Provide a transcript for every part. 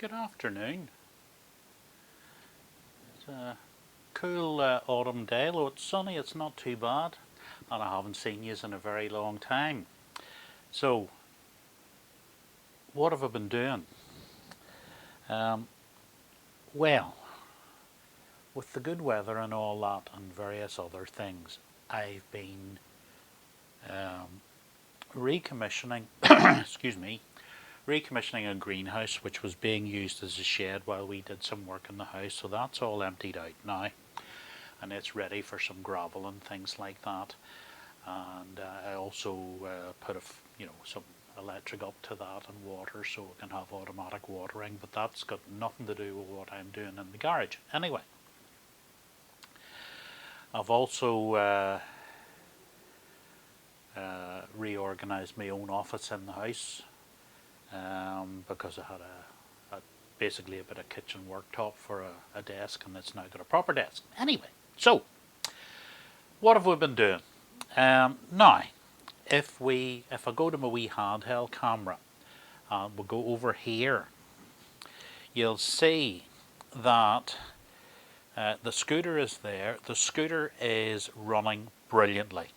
Good afternoon. It's a cool autumn day, though it's sunny, it's not too bad, and I haven't seen you in a very long time. So, what have I been doing? Well, with the good weather and all that and various other things, I've been recommissioning, excuse me, recommissioning a greenhouse which was being used as a shed while we did some work in the house, so that's all emptied out now and it's ready for some gravel and things like that. And I also put some electric up to that and water so it can have automatic watering, but that's got nothing to do with what I'm doing in the garage. Anyway, I've also reorganised my own office in the house because I had basically a bit of kitchen worktop for a desk, and it's now got a proper desk. Anyway, so what have we been doing? Now, if I go to my wee handheld camera and we'll go over here, you'll see that the scooter is there. The scooter is running brilliantly.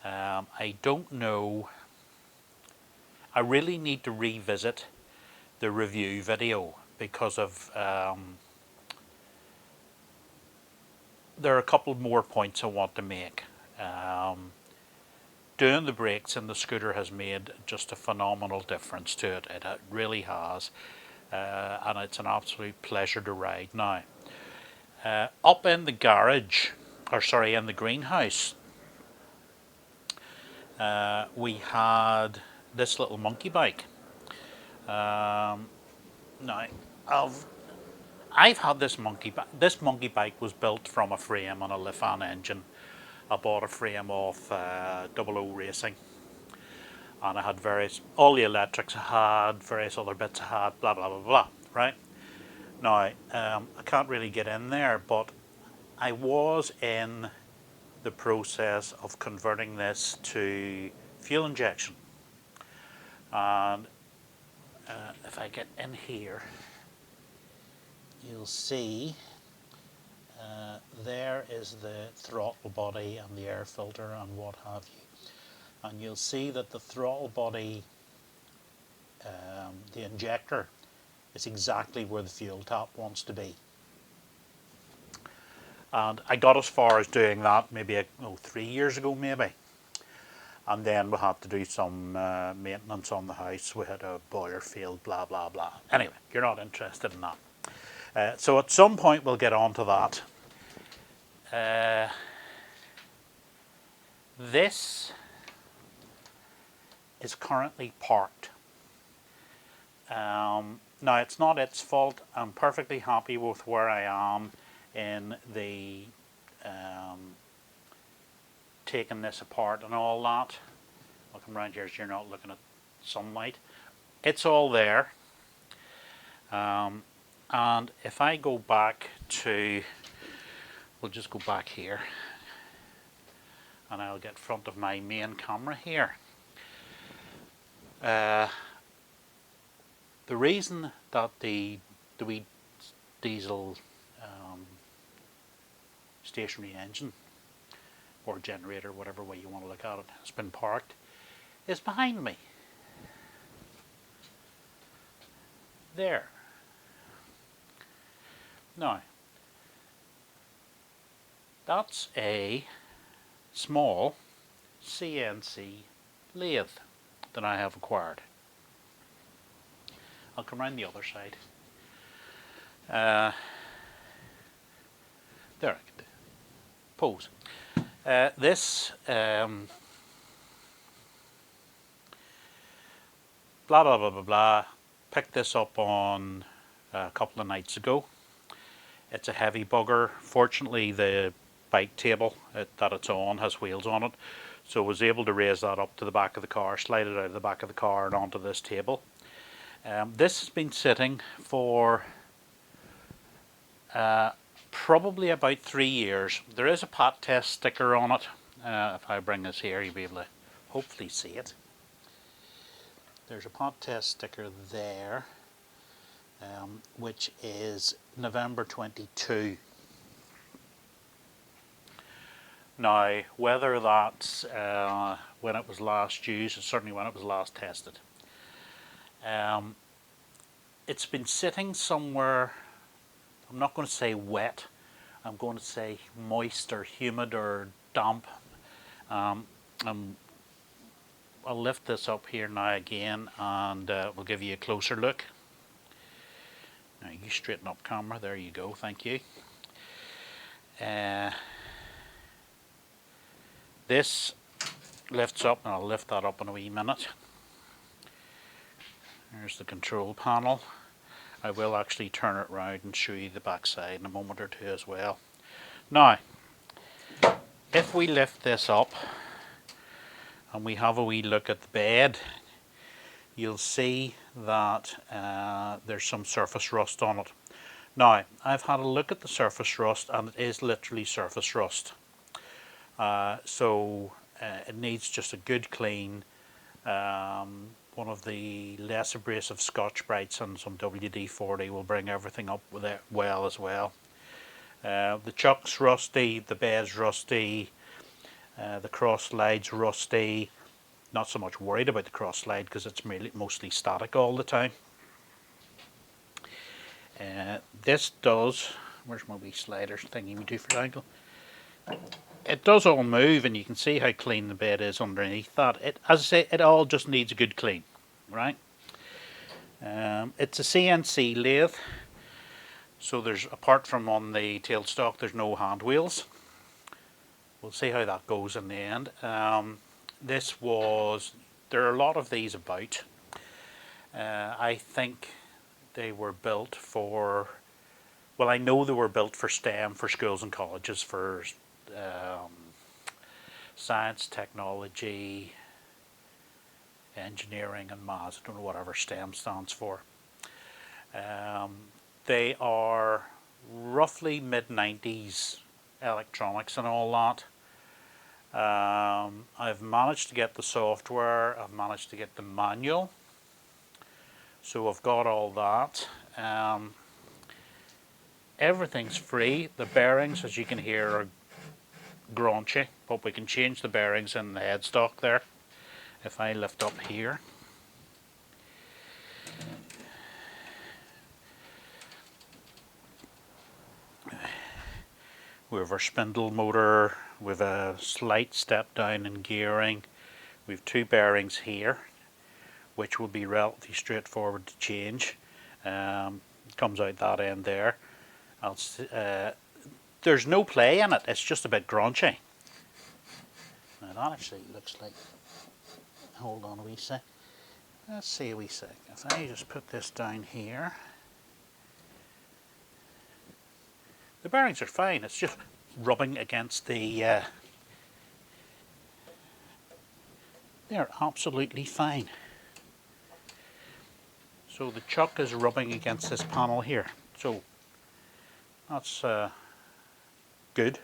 I don't know. I really need to revisit the review video because of there are a couple more points I want to make. Doing the brakes in the scooter has made just a phenomenal difference to it. It really has, and it's an absolute pleasure to ride now. Up in the garage, in the greenhouse, we had this little monkey bike. Now, I've had this monkey bike. This monkey bike was built from a frame on a Lathe engine. I bought a frame off 00 Racing, and I had all the electrics I had, various other bits I had, blah blah blah blah. Right now, I can't really get in there, but I was in the process of converting this to fuel injection, and if I get in here, you'll see there is the throttle body and the air filter and what have you, and you'll see that the throttle body, the injector, is exactly where the fuel tap wants to be. And I got as far as doing that maybe 3 years ago maybe, and then we had to do some maintenance on the house. We had a boiler failed, blah blah blah. Anyway, you're not interested in that. So at some point we'll get on to that. This is currently parked. Now, it's not its fault. I'm perfectly happy with where I am in the taking this apart and all that. I'll come around here so you're not looking at sunlight. It's all there. And if I go back to, we'll just go back here, and I'll get front of my main camera here. The reason that the wee diesel stationary engine or generator, whatever way you want to look at it, has been parked is behind me. There. Now, that's a small CNC lathe that I have acquired. I'll come around the other side. There, I can pose. This blah blah blah blah blah. Picked this up on a couple of nights ago. It's a heavy bugger. Fortunately, the bike table that it's on has wheels on it, so I was able to raise that up to the back of the car, slide it out of the back of the car and onto this table. This has been sitting for probably about 3 years. There is a pat test sticker on it. If I bring this here, you'll be able to hopefully see it. There's a pat test sticker there. which is November 22. Now, whether that's when it was last used, and certainly when it was last tested, it's been sitting somewhere, I'm not going to say wet, I'm going to say moist or humid or damp. I'll lift this up here now again, and we'll give you a closer look. Now you straighten up camera, there you go, thank you. This lifts up, and I'll lift that up in a wee minute. There's the control panel. I will actually turn it round and show you the back side in a moment or two as well. Now, if we lift this up and we have a wee look at the bed, you'll see that there's some surface rust on it. Now, I've had a look at the surface rust, and it is literally surface rust. So it needs just a good clean. One of the less abrasive Scotch-Brites and some WD-40 will bring everything up with it well as well. The chuck's rusty, the bed's rusty, the cross slide's rusty. Not so much worried about the cross slide because it's mostly static all the time. This does, where's my wee sliders thingy we do for angle? It does all move, and you can see how clean the bed is underneath that. As I say, it all just needs a good clean, right? It's a CNC lathe, so there's, apart from on the tailstock, there's no hand wheels. We'll see how that goes in the end. There are a lot of these about. I think they were built for, well, I know they were built for STEM, for schools and colleges, for science, technology, engineering and maths. I don't know whatever STEM stands for. They are roughly mid-90s electronics and all that. I've managed to get the software, I've managed to get the manual, so I've got all that. Everything's free. The bearings, as you can hear, are graunchy, but we can change the bearings in the headstock there. If I lift up here, we have our spindle motor with a slight step down in gearing. We have two bearings here, which will be relatively straightforward to change. Comes out that end there. There's no play in it, it's just a bit graunchy. Now that actually looks like, hold on a wee sec. Let's see a wee sec. If I just put this down here, the bearings are fine, it's just rubbing against the, they're absolutely fine. So the chuck is rubbing against this panel here, so that's good.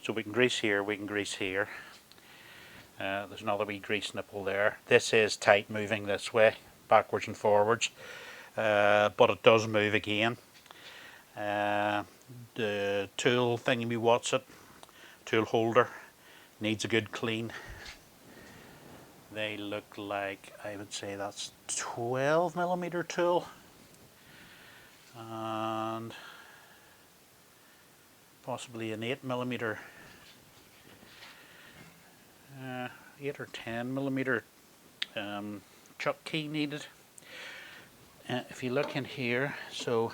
So we can grease here, we can grease here. There's another wee grease nipple there. This is tight moving this way, backwards and forwards, but it does move again. The tool thingy-me-what's-it, tool holder, needs a good clean. They look like, I would say that's 12mm tool, and possibly an 8mm, 8 or 10mm chuck key needed. If you look in here, so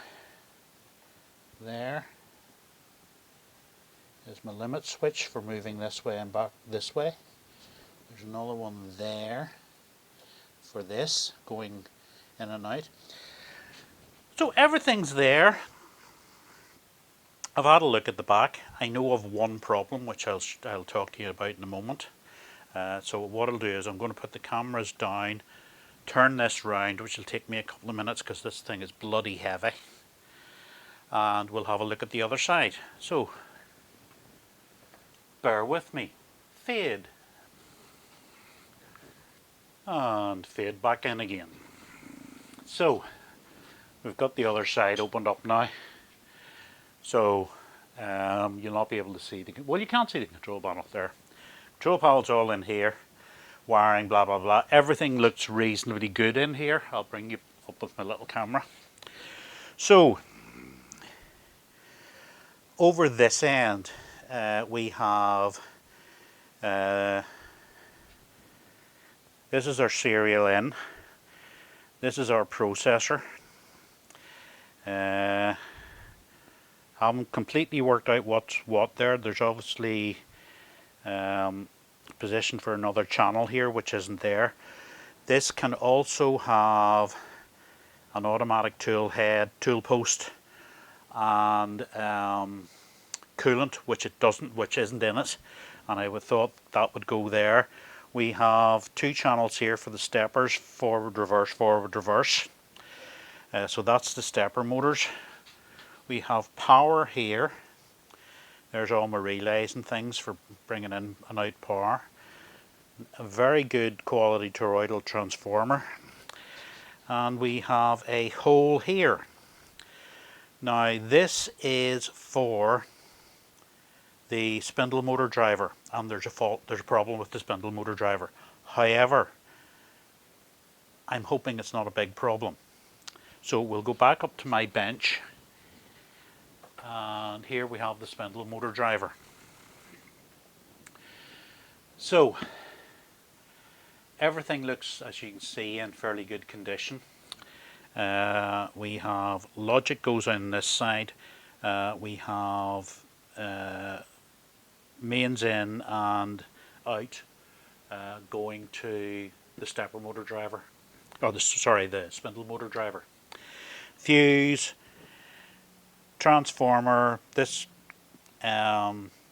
there is my limit switch for moving this way and back this way. There's another one there for this, going in and out. So everything's there. I've had a look at the back. I know of one problem which I'll talk to you about in a moment. So what I'll do is I'm going to put the cameras down, turn this round, which will take me a couple of minutes because this thing is bloody heavy, and we'll have a look at the other side. So bear with me. Fade. And fade back in again. So we've got the other side opened up now, so you'll not be able to see the, well, you can't see the control panel there. Control panel's all in here, wiring, blah blah blah. Everything looks reasonably good in here. I'll bring you up with my little camera. So over this end we have this is our serial in, this is our processor. Haven't completely worked out what's what there. There's obviously position for another channel here which isn't there. This can also have an automatic tool head, tool post, and coolant, which it doesn't, which isn't in it, and I would thought that would go there. We have two channels here for the steppers, forward reverse. So that's the stepper motors. We have power here. There's all my relays and things for bringing in and out power. A very good quality toroidal transformer. And we have a hole here. Now this is for the spindle motor driver, and there's a problem with the spindle motor driver. However, I'm hoping it's not a big problem. So we'll go back up to my bench, and here we have the spindle motor driver. So everything looks, as you can see, in fairly good condition. We have logic goes on this side. We have mains in and out going to the stepper motor driver, or the spindle motor driver. Fuse, transformer. This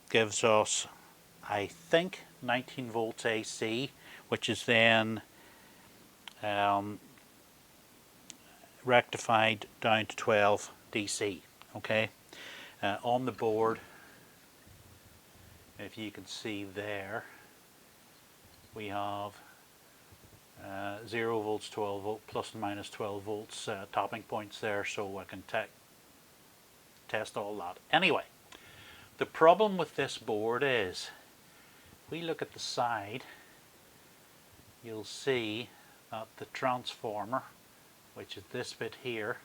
gives us, I think, 19 volts AC, which is then rectified down to 12 DC. Okay, on the board, if you can see there, we have 0 volts, 12 volt, plus and minus 12 volts topping points there, so I can test all that. Anyway, the problem with this board is, if we look at the side, you'll see that the transformer, which is this bit here,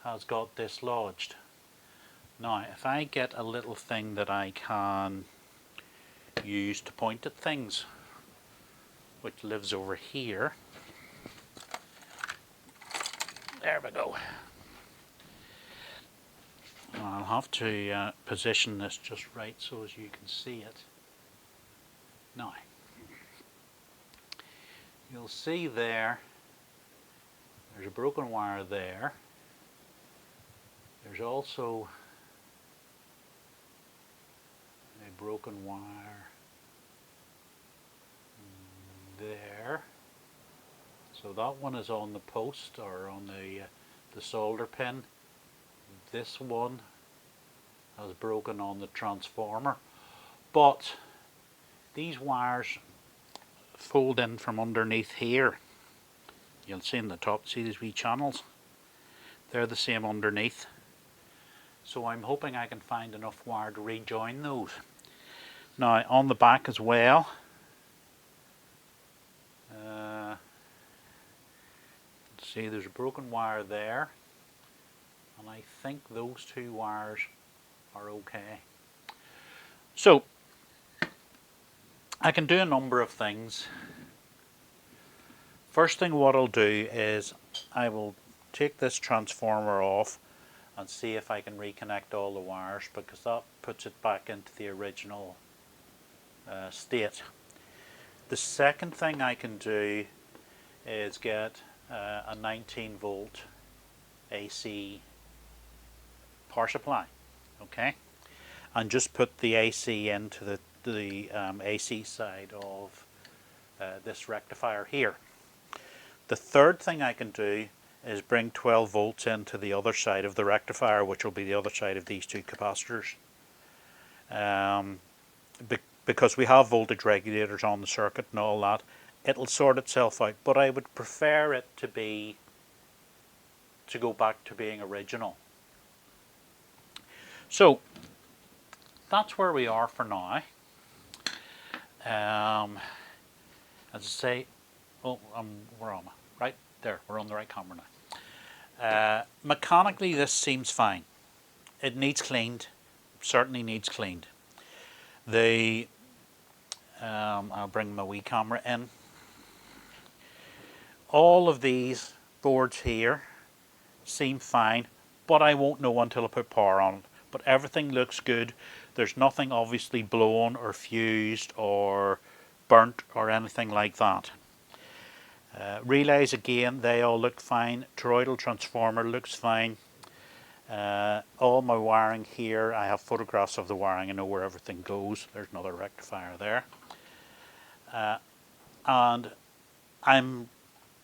has got dislodged. Now if I get a little thing that I can use to point at things, which lives over here, there we go. I'll have to position this just right so as you can see it. Now you'll see there's a broken wire there. There's also a broken wire there. So that one is on the post, or on the solder pin. This one has broken on the transformer. But these wires fold in from underneath here. You'll see in the top, see these wee channels? They're the same underneath. So I'm hoping I can find enough wire to rejoin those. Now on the back as well, see there's a broken wire there, and I think those two wires are okay. So I can do a number of things. First thing what I'll do is I will take this transformer off and see if I can reconnect all the wires, because that puts it back into the original state. The second thing I can do is get a 19 volt AC power supply, okay, and just put the AC into the AC side of this rectifier here. The third thing I can do is bring 12 volts into the other side of the rectifier, which will be the other side of these two capacitors, because we have voltage regulators on the circuit and all that. It'll sort itself out, but I would prefer it to be to go back to being original. So that's where we are for now. As I say, oh, where am I? Right there, we're on the right camera now. Mechanically, this seems fine. It needs cleaned, certainly needs cleaned. I'll bring my wee camera in. All of these boards here seem fine, but I won't know until I put power on it. But everything looks good. There's nothing obviously blown or fused or burnt or anything like that. Relays again, they all look fine. Toroidal transformer looks fine. All my wiring here, I have photographs of the wiring. I know where everything goes. There's another rectifier there. And I'm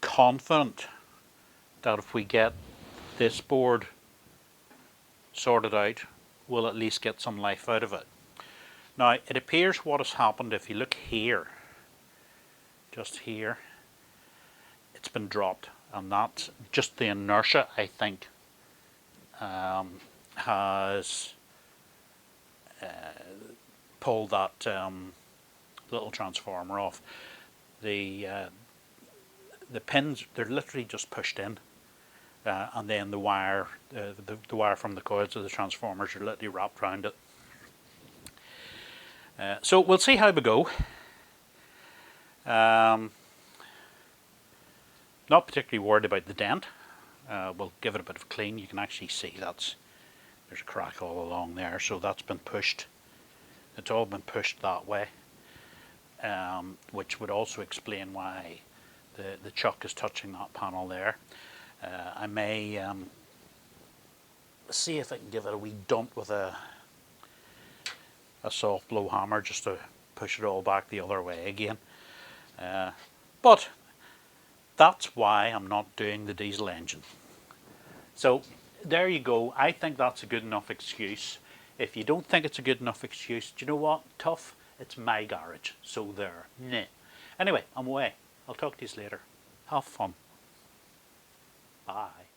confident that if we get this board sorted out, we'll at least get some life out of it. Now, it appears what has happened, if you look here, just here, it's been dropped, and that's just the inertia, I think, has pulled that little transformer off. The pins, they're literally just pushed in, and then the wire from the coils of the transformers are literally wrapped around it. So we'll see how we go. Not particularly worried about the dent. We'll give it a bit of a clean. You can actually see there's a crack all along there, so that's been pushed. It's all been pushed that way, which would also explain why the chuck is touching that panel there. I may see if I can give it a wee dump with a soft blow hammer just to push it all back the other way again. But that's why I'm not doing the diesel engine. So there you go. I think that's a good enough excuse. If you don't think it's a good enough excuse, do you know what? Tough. It's my garage. So there. Nah. Anyway, I'm away. I'll talk to you later. Have fun. Bye.